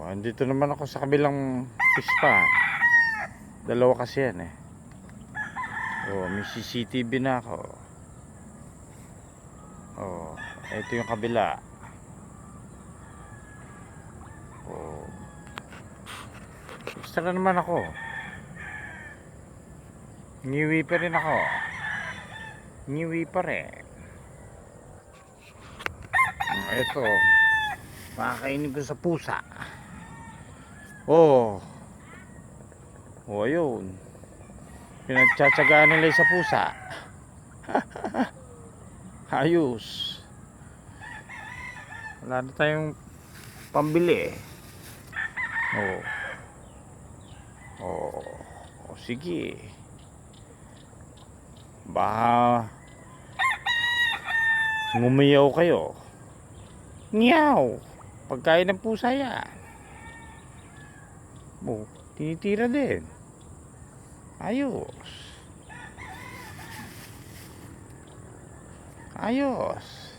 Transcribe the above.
Andito naman ako sa kabilang pispa. Dalawa kasi yan eh. May CCTV na ako. Ito yung kabila. Extra na naman ako. Ngiwi pa rin ako. Ngiwi pa rin. Ito. Makakainin ko sa pusa. Ayun. Pinagtsatsagaan nila sa pusa. Ayos. Wala na tayong pambili. Sige. Baka ngumiyaw kayo. Ngiyaw. Pagkain ng pusa yan. Tinitira din. Ayos. Ayos.